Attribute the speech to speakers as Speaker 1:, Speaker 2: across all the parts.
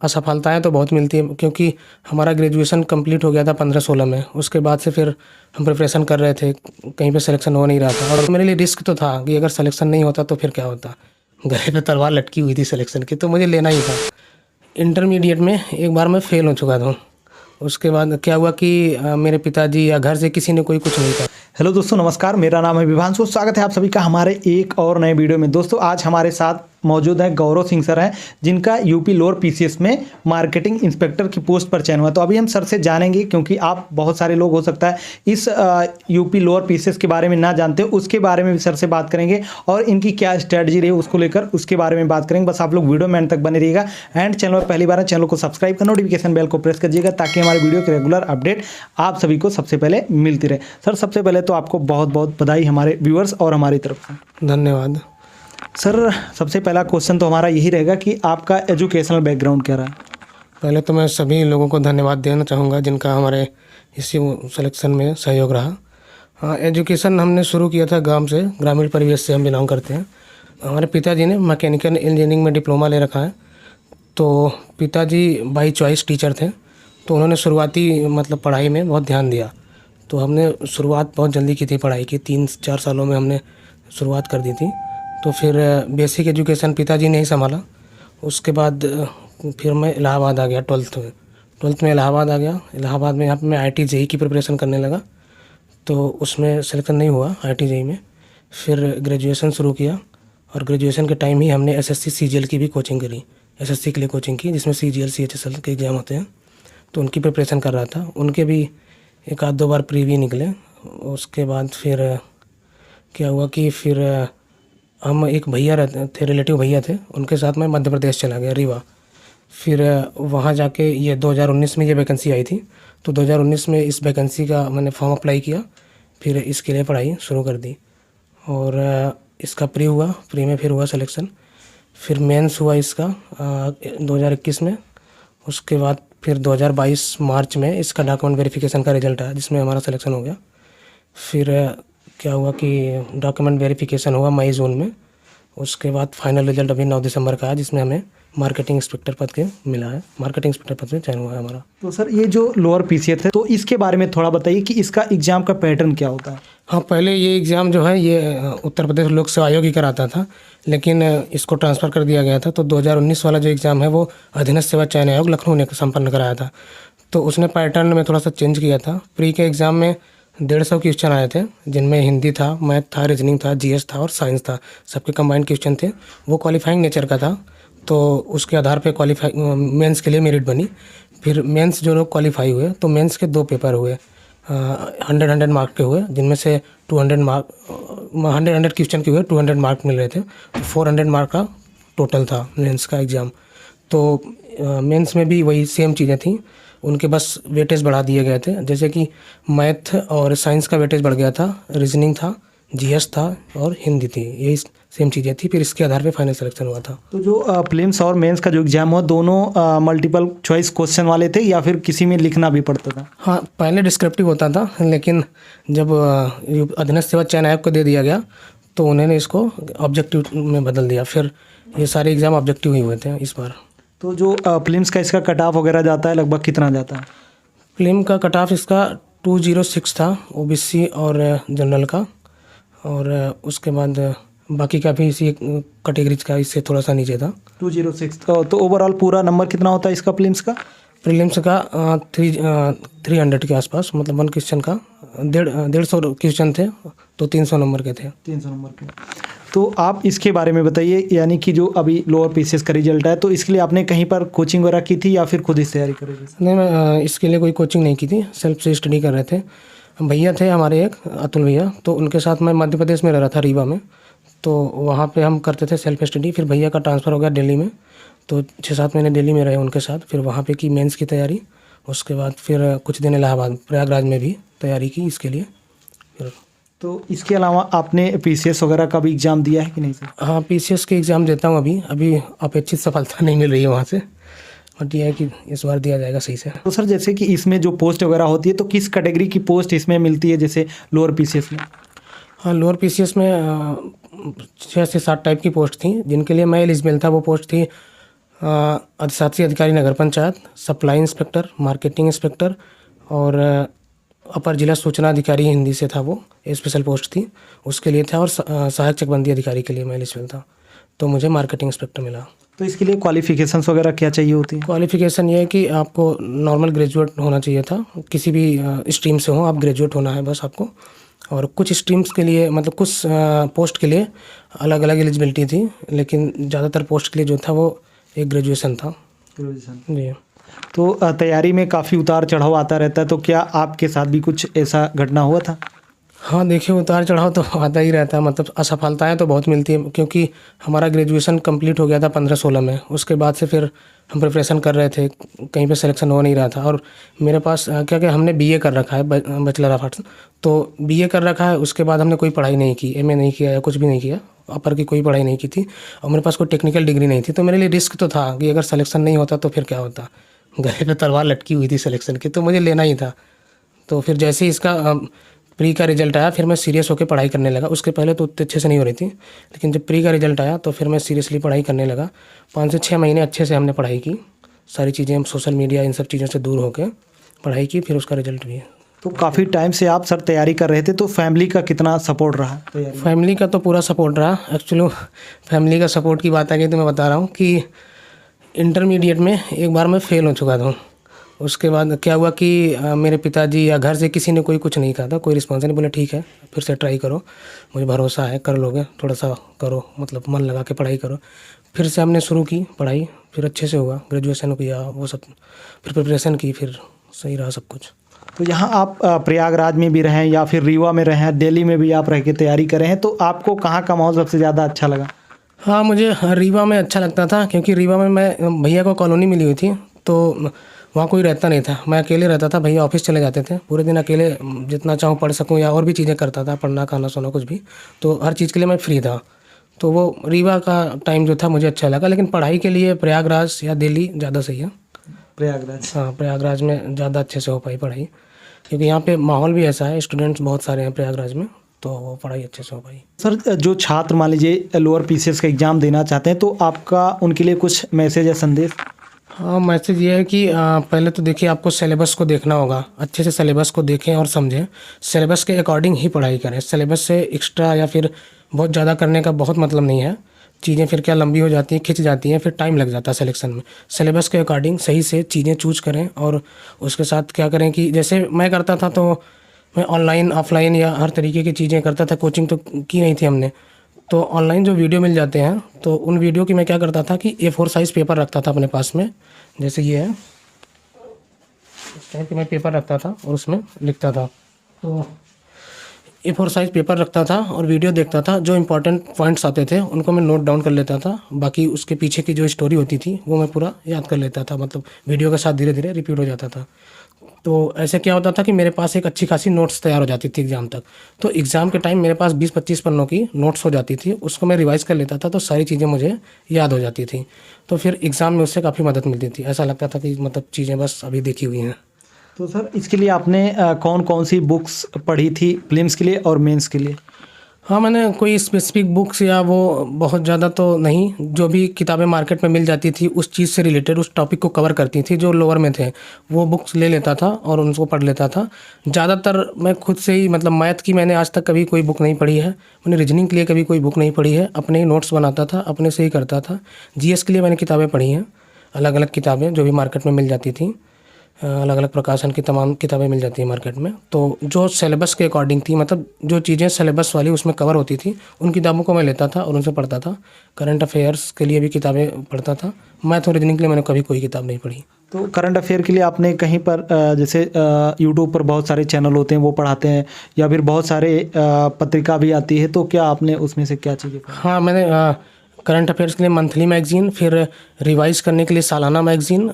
Speaker 1: असफलताएं तो बहुत मिलती हैं, क्योंकि हमारा ग्रेजुएशन कंप्लीट हो गया था 15-16 में। उसके बाद से फिर हम प्रिपरेशन कर रहे थे, कहीं पे सिलेक्शन हो नहीं रहा था। और मेरे लिए रिस्क तो था कि अगर सिलेक्शन नहीं होता तो फिर क्या होता। गले पे तलवार लटकी हुई थी सिलेक्शन की, तो मुझे लेना ही था। इंटरमीडिएट में एक बार मैं फ़ेल हो चुका था। उसके बाद क्या हुआ कि मेरे पिताजी या घर से किसी ने कोई कुछ नहीं कहा।
Speaker 2: हेलो दोस्तों, नमस्कार। मेरा नाम है विभांशु। स्वागत है आप सभी का हमारे एक और नए वीडियो में। दोस्तों, आज हमारे साथ मौजूद है गौरव सिंह सर हैं, जिनका यूपी लोअर पीसीएस में मार्केटिंग इंस्पेक्टर की पोस्ट पर चयन हुआ। तो अभी हम सर से जानेंगे, क्योंकि आप बहुत सारे लोग हो सकता है इस यूपी लोअर पीसीएस के बारे में ना जानते हो, उसके बारे में भी सर से बात करेंगे और इनकी क्या स्ट्रैटेजी रही उसको लेकर उसके बारे में बात करेंगे। बस आप लोग वीडियो में एंड तक बने रहिएगा। एंड चैनल पर पहली बार है, चैनल को सब्सक्राइब कर नोटिफिकेशन बेल को प्रेस करिएगा, ताकि हमारे वीडियो की रेगुलर अपडेट आप सभी को सबसे पहले मिलती रहे। सर, सबसे पहले तो आपको बहुत बहुत बधाई हमारे व्यूअर्स और हमारी तरफ से।
Speaker 1: धन्यवाद।
Speaker 2: सर, सबसे पहला क्वेश्चन तो हमारा यही रहेगा कि आपका एजुकेशनल बैकग्राउंड क्या रहा?
Speaker 1: पहले तो मैं सभी लोगों को धन्यवाद देना चाहूँगा जिनका हमारे इसी सिलेक्शन में सहयोग रहा। हाँ, एजुकेशन हमने शुरू किया था गांव से, ग्रामीण परिवेश से हम बिलोंग करते हैं। हमारे पिताजी ने मैकेनिकल इंजीनियरिंग में डिप्लोमा ले रखा है। तो पिताजी बाई चॉइस टीचर थे, तो उन्होंने शुरुआती पढ़ाई में बहुत ध्यान दिया। तो हमने शुरुआत बहुत जल्दी की थी पढ़ाई की, 3-4 सालों में हमने शुरुआत कर दी थी। तो फिर बेसिक एजुकेशन पिताजी ने ही संभाला। उसके बाद फिर मैं इलाहाबाद आ गया 12th में इलाहाबाद आ गया। इलाहाबाद में यहाँ पे मैं IIT JEE की प्रिपरेशन करने लगा, तो उसमें सिलेक्शन नहीं हुआ IIT JEE में। फिर ग्रेजुएशन शुरू किया, और ग्रेजुएशन के टाइम ही हमने SSC CGL की भी कोचिंग करी, SSC के लिए कोचिंग की, जिसमें CGL CHSL के एग्ज़ाम होते हैं। तो उनकी प्रिपरेशन कर रहा था। उनके भी 1-2 बार प्रीवी निकले। उसके बाद फिर क्या हुआ कि फिर हम एक भैया रहते थे, रिलेटिव भैया थे, उनके साथ मैं मध्य प्रदेश चला गया, रीवा। फिर वहाँ जाके ये 2019 में ये वैकेंसी आई थी। तो 2019 में इस वैकेंसी का मैंने फॉर्म अप्लाई किया, फिर इसके लिए पढ़ाई शुरू कर दी। और इसका प्री हुआ, प्री में फिर हुआ सिलेक्शन। फिर मेंस हुआ इसका 2021 में। उसके बाद फिर 2022 मार्च में इसका डॉक्यूमेंट वेरिफिकेशन का रिजल्ट आया, जिसमें हमारा सिलेक्शन हो गया। फिर क्या हुआ कि डॉक्यूमेंट वेरिफिकेशन हुआ मई-जून में। उसके बाद फाइनल रिजल्ट अभी 9 दिसंबर का है, जिसमें हमें मार्केटिंग इंस्पेक्टर पद के मिला है। मार्केटिंग इंस्पेक्टर पद में चयन हुआ है हमारा।
Speaker 2: तो सर, ये जो लोअर पीसीएस है, तो इसके बारे में थोड़ा बताइए कि इसका एग्जाम का पैटर्न क्या होता है?
Speaker 1: हाँ, पहले ये एग्ज़ाम जो है ये उत्तर प्रदेश लोक सेवा आयोग ही कराता था, लेकिन इसको ट्रांसफ़र कर दिया गया था। तो 2019 वाला जो एग्ज़ाम है वो अधीनस्थ सेवा चयन आयोग लखनऊ ने संपन्न कराया था। तो उसने पैटर्न में थोड़ा सा चेंज किया था। प्री के एग्ज़ाम में 150 क्वेश्चन आए थे, जिनमें हिंदी था, मैथ था, रीजनिंग था, GS था और साइंस था। सबके कंबाइंड क्वेश्चन थे। वो क्वालिफाइंग नेचर का था, तो उसके आधार पे मेंस के लिए मेरिट बनी। फिर मेंस जो लोग क्वालिफाई हुए, तो मेंस के 2 पेपर हुए, 100 मार्क के हुए, जिनमें से 100 क्वेश्चन के हुए 200 मार्क मिल रहे थे। तो 400 मार्क का टोटल था मेंस का एग्ज़ाम। तो मेंस में भी वही सेम चीज़ें थी, उनके बस वेटेज बढ़ा दिए गए थे। जैसे कि मैथ और साइंस का वेटेज बढ़ गया था, रीजनिंग था, GS था और हिंदी थी, यही सेम चीज़ें थी। फिर इसके आधार पे फाइनल सिलेक्शन हुआ था।
Speaker 2: तो जो प्रीलिम्स और मेंस का जो एग्जाम हुआ, दोनों मल्टीपल चॉइस क्वेश्चन वाले थे या फिर किसी में लिखना भी पड़ता था?
Speaker 1: हाँ, पहले डिस्क्रिप्टिव होता था, लेकिन जब अधीनस्थ सेवा चयन आयोग को दे दिया गया, तो उन्होंने इसको ऑब्जेक्टिव में बदल दिया। फिर ये सारे एग्ज़ाम ऑब्जेक्टिव ही हुए थे इस बार।
Speaker 2: तो जो प्रीलिम्स का इसका कट ऑफ वगैरह जाता है, लगभग कितना जाता है?
Speaker 1: फिल्म का कट ऑफ इसका 206 था, OBC और जनरल का। और उसके बाद बाकी का भी इसी कैटेगरीज का इससे थोड़ा सा नीचे था।
Speaker 2: 206। तो ओवरऑल पूरा नंबर कितना होता है इसका प्रीलिम्स का?
Speaker 1: प्रीलिम्स का 300 के आसपास, 1 क्वेश्चन का 150 क्वेश्चन थे, तो 300 नंबर के थे।
Speaker 2: 300 नंबर के। तो आप इसके बारे में बताइए, यानी कि जो अभी लोअर पीसीएस का रिजल्ट है, तो इसके लिए आपने कहीं पर कोचिंग वगैरह की थी या फिर खुद ही तैयारी कर रहे थे?
Speaker 1: नहीं, मैं इसके लिए कोई कोचिंग नहीं की थी, सेल्फ से स्टडी कर रहे थे। भैया थे हमारे एक, अतुल भैया, तो उनके साथ मैं मध्य प्रदेश में रह रहा था, रीवा में। तो वहाँ पे हम करते थे सेल्फ स्टडी। फिर भैया का ट्रांसफ़र हो गया दिल्ली में, तो 6-7 महीने दिल्ली में रहे उनके साथ। फिर वहाँ पे की मेंस की तैयारी। उसके बाद फिर कुछ दिन इलाहाबाद प्रयागराज में भी तैयारी की इसके लिए। फिर
Speaker 2: तो इसके अलावा आपने पीसीएस वगैरह का भी एग्ज़ाम दिया है कि नहीं सर?
Speaker 1: हाँ, PCS के एग्ज़ाम देता हूँ अभी अपेक्षित सफलता नहीं मिल रही है वहाँ से, बट ये है कि इस बार दिया जाएगा सही से।
Speaker 2: तो सर, जैसे कि इसमें जो पोस्ट वगैरह होती है, तो किस कैटेगरी की पोस्ट इसमें मिलती है, जैसे लोअर पीसीएस में?
Speaker 1: हाँ, लोअर PCS में 6 से 7 टाइप की पोस्ट थी, जिनके लिए मैं एलिजिबल था। वो पोस्ट थी अधिशासी अधिकारी नगर panchayat, supply inspector, marketing inspector और अपर जिला सूचना अधिकारी हिंदी से था, वो स्पेशल पोस्ट थी उसके लिए था, और सहायक चकबंदी अधिकारी के लिए मैं एलिजिबल था, तो मुझे मार्केटिंग इंस्पेक्टर मिला।
Speaker 2: तो इसके लिए क्वालिफिकेशंस वगैरह क्या चाहिए होती है?
Speaker 1: क्वालिफिकेशन ये है कि आपको नॉर्मल ग्रेजुएट होना चाहिए था, किसी भी स्ट्रीम से हो, आप ग्रेजुएट होना है बस आपको। और कुछ स्ट्रीम्स के लिए मतलब कुछ पोस्ट के लिए अलग अलग एलिजिबिलिटी थी, लेकिन ज़्यादातर पोस्ट के लिए जो था वो एक ग्रेजुएशन था।
Speaker 2: ग्रेजुएशन।
Speaker 1: जी।
Speaker 2: तो तैयारी में काफ़ी उतार चढ़ाव आता रहता है, तो क्या आपके साथ भी कुछ ऐसा घटना हुआ था?
Speaker 1: हाँ देखिए, उतार चढ़ाव तो आता ही रहता है, मतलब असफलताएं तो बहुत मिलती हैं, क्योंकि हमारा ग्रेजुएशन कंप्लीट हो गया था 15-16 में। उसके बाद से फिर हम प्रिपरेशन कर रहे थे, कहीं पे सिलेक्शन हो नहीं रहा था। और मेरे पास क्या हमने बीए कर रखा है, बैचलर ऑफ आर्ट्स, तो बीए कर रखा है, उसके बाद हमने कोई पढ़ाई नहीं की, एमए नहीं किया या कुछ भी नहीं किया, अपर की कोई पढ़ाई नहीं की थी, और मेरे पास कोई टेक्निकल डिग्री नहीं थी। तो मेरे लिए रिस्क तो था कि अगर सिलेक्शन नहीं होता तो फिर क्या होता, गले पे तलवार लटकी हुई थी सिलेक्शन की, तो मुझे लेना ही था। तो फिर जैसे ही इसका प्री का रिजल्ट आया, फिर मैं सीरियस होकर पढ़ाई करने लगा। उसके पहले तो उतने अच्छे से नहीं हो रही थी, लेकिन जब प्री का रिजल्ट आया तो फिर मैं सीरियसली पढ़ाई करने लगा। 5 से 6 महीने अच्छे से हमने पढ़ाई की, सारी चीज़ें, हम सोशल मीडिया इन सब चीज़ों से दूर होकर पढ़ाई की, फिर उसका रिजल्ट भी है।
Speaker 2: तो काफ़ी टाइम से आप सर तैयारी कर रहे थे, तो फैमिली का कितना सपोर्ट रहा तैयारी में?
Speaker 1: फैमिली का तो पूरा सपोर्ट रहा। एक्चुअली फैमिली का सपोर्ट की बात आ गई तो मैं बता रहा हूँ कि इंटरमीडिएट में एक बार मैं फ़ेल हो चुका था। उसके बाद क्या हुआ कि मेरे पिताजी या घर से किसी ने कोई कुछ नहीं कहा था, कोई रिस्पॉन्स नहीं, बोले ठीक है फिर से ट्राई करो, मुझे भरोसा है कर लोगे, थोड़ा सा करो, मतलब मन लगा के पढ़ाई करो। फिर से हमने शुरू की पढ़ाई, फिर अच्छे से हुआ, ग्रेजुएशन किया, वो सब, फिर प्रिपरेशन की, फिर सही रहा सब कुछ।
Speaker 2: तो यहाँ आप प्रयागराज में भी रहें या फिर रीवा में रहें, दिल्ली में भी आप रह के तैयारी करें हैं, तो आपको कहाँ का माहौल सबसे ज़्यादा अच्छा लगा?
Speaker 1: हाँ, मुझे रीवा में अच्छा लगता था, क्योंकि रीवा में मैं भैया को कॉलोनी मिली हुई थी, तो वहाँ कोई रहता नहीं था, मैं अकेले रहता था। भैया ऑफिस चले जाते थे, पूरे दिन अकेले जितना चाहूँ पढ़ सकूँ या और भी चीज़ें करता था, पढ़ना, खाना, सोना, कुछ भी, तो हर चीज़ के लिए मैं फ्री था। तो वो रीवा का टाइम जो था मुझे अच्छा लगा, लेकिन पढ़ाई के लिए प्रयागराज या दिल्ली ज़्यादा सही है।
Speaker 2: प्रयागराज।
Speaker 1: हाँ, प्रयागराज में ज़्यादा अच्छे से हो पाई पढ़ाई, क्योंकि यहाँ पे माहौल भी ऐसा है, स्टूडेंट्स बहुत सारे हैं प्रयागराज में, तो वो पढ़ाई अच्छे से हो पाई।
Speaker 2: सर, जो छात्र मान लीजिए लोअर पीसीएस का एग्ज़ाम देना चाहते हैं, तो आपका उनके लिए कुछ मैसेज या संदेश?
Speaker 1: हाँ, मैसेज ये है कि पहले तो देखिए, आपको सिलेबस को देखना होगा, अच्छे से सिलेबस को देखें और समझें, सिलेबस के अकॉर्डिंग ही पढ़ाई करें। सिलेबस से एक्स्ट्रा या फिर बहुत ज़्यादा करने का बहुत मतलब नहीं है, चीज़ें फिर क्या लंबी हो जाती हैं, खिंच जाती हैं, फिर टाइम लग जाता है सिलेक्शन में। सिलेबस के अकॉर्डिंग सही से चीज़ें चूज करें, और उसके साथ क्या करें कि जैसे मैं करता था, तो मैं ऑनलाइन, ऑफलाइन या हर तरीके की चीज़ें करता था, कोचिंग तो की नहीं थी हमने, तो ऑनलाइन जो वीडियो मिल जाते हैं, तो उन वीडियो की मैं क्या करता था कि A4 साइज़ पेपर रखता था अपने पास में, जैसे ये है, इस टाइप के मैं पेपर रखता था और उसमें लिखता था। तो A4 साइज़ पेपर रखता था और वीडियो देखता था, जो इंपॉर्टेंट पॉइंट्स आते थे उनको मैं नोट डाउन कर लेता था, बाकी उसके पीछे की जो स्टोरी होती थी वो मैं पूरा याद कर लेता था, मतलब वीडियो के साथ धीरे धीरे रिपीट हो जाता था। तो ऐसे क्या होता था कि मेरे पास एक अच्छी खासी नोट्स तैयार हो जाती थी एग्ज़ाम तक। तो एग्ज़ाम के टाइम मेरे पास 20-25 पन्नों की नोट्स हो जाती थी, उसको मैं रिवाइज़ कर लेता था, तो सारी चीज़ें मुझे याद हो जाती थी। तो फिर एग्ज़ाम में उससे काफ़ी मदद मिलती थी, ऐसा लगता था कि मतलब चीज़ें बस अभी देखी हुई हैं।
Speaker 2: तो सर, इसके लिए आपने कौन कौन सी बुक्स पढ़ी थी, प्रीलिम्स के लिए और मेंस के लिए?
Speaker 1: हाँ, मैंने कोई स्पेसिफिक बुक्स या वो बहुत ज़्यादा तो नहीं, जो भी किताबें मार्केट में मिल जाती थी उस चीज़ से रिलेटेड, उस टॉपिक को कवर करती थी, जो लोअर में थे वो बुक्स ले लेता था और उनको पढ़ लेता था। ज़्यादातर मैं खुद से ही, मतलब मैथ की मैंने आज तक कभी कोई बुक नहीं पढ़ी है, मैंने रीजनिंग के लिए कभी कोई बुक नहीं पढ़ी है, अपने ही नोट्स बनाता था, अपने से ही करता था। जीएस के लिए मैंने किताबें पढ़ी हैं, अलग अलग किताबें जो भी मार्केट में मिल जाती थी, अलग अलग प्रकाशन की तमाम किताबें मिल जाती हैं मार्केट में। तो जो सिलेबस के अकॉर्डिंग थी, मतलब जो चीज़ें सिलेबस वाली उसमें कवर होती थी, उन किताबों को मैं लेता था और उनसे पढ़ता था। करंट अफेयर्स के लिए भी किताबें पढ़ता था। मैथ और रीजनिंग के लिए मैंने कभी कोई किताब नहीं पढ़ी।
Speaker 2: तो करंट अफेयर के लिए आपने कहीं पर जैसे यूट्यूब पर बहुत सारे चैनल होते हैं वो पढ़ाते हैं, या फिर बहुत सारे पत्रिका भी आती है, तो क्या आपने उसमें से क्या चीज़ें पढ़ी?
Speaker 1: हाँ, मैंने करंट अफेयर्स के लिए मंथली मैगज़ीन, फिर रिवाइज़ करने के लिए सालाना मैगज़ीन,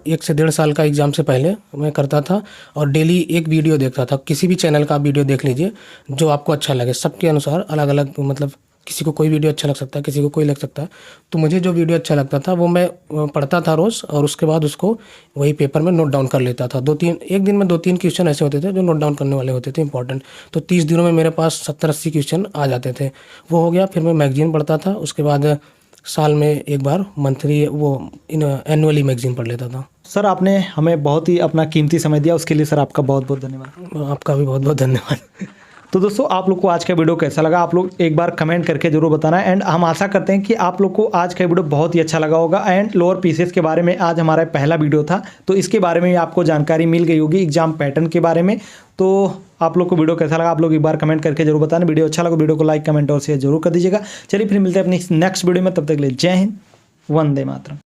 Speaker 1: 1 से 1.5 साल का एग्ज़ाम से पहले मैं करता था, और डेली एक वीडियो देखता था। किसी भी चैनल का आप वीडियो देख लीजिए जो आपको अच्छा लगे, सबके अनुसार अलग अलग, मतलब किसी को कोई वीडियो अच्छा लग सकता है, किसी को कोई लग सकता है। तो मुझे जो वीडियो अच्छा लगता था वो मैं पढ़ता था रोज़, और उसके बाद उसको वही पेपर में नोट डाउन कर लेता था। एक दिन में 2-3 क्वेश्चन ऐसे होते थे जो नोट डाउन करने वाले होते थे इंपॉर्टेंट। तो 30 दिनों में मेरे पास 70-80 क्वेश्चन आ जाते थे। वो हो गया, फिर मैं मैगज़ीन पढ़ता था, उसके बाद साल में एक बार मंथली वो एनुअली मैगजीन पढ़ लेता था।
Speaker 2: सर आपने हमें बहुत ही अपना कीमती समय दिया, उसके लिए सर आपका बहुत बहुत धन्यवाद।
Speaker 1: आपका भी बहुत बहुत धन्यवाद।
Speaker 2: तो दोस्तों आप लोग को आज का वीडियो कैसा लगा, आप लोग एक बार कमेंट करके जरूर बताना। एंड हम आशा करते हैं कि आप लोग को आज का वीडियो बहुत ही अच्छा लगा होगा। एंड लोअर पीसीएस के बारे में आज हमारा पहला वीडियो था, तो इसके बारे में आपको जानकारी मिल गई होगी एग्जाम पैटर्न के बारे में। तो आप लोग को वीडियो कैसा लगा आप लोग एक बार कमेंट करके जरूर बताना। वीडियो अच्छा लगा वीडियो को लाइक कमेंट और शेयर जरूर कर दीजिएगा। चलिए फिर मिलते हैं अपनी नेक्स्ट वीडियो में, तब तक के लिए जय हिंद, वंदे मातरम।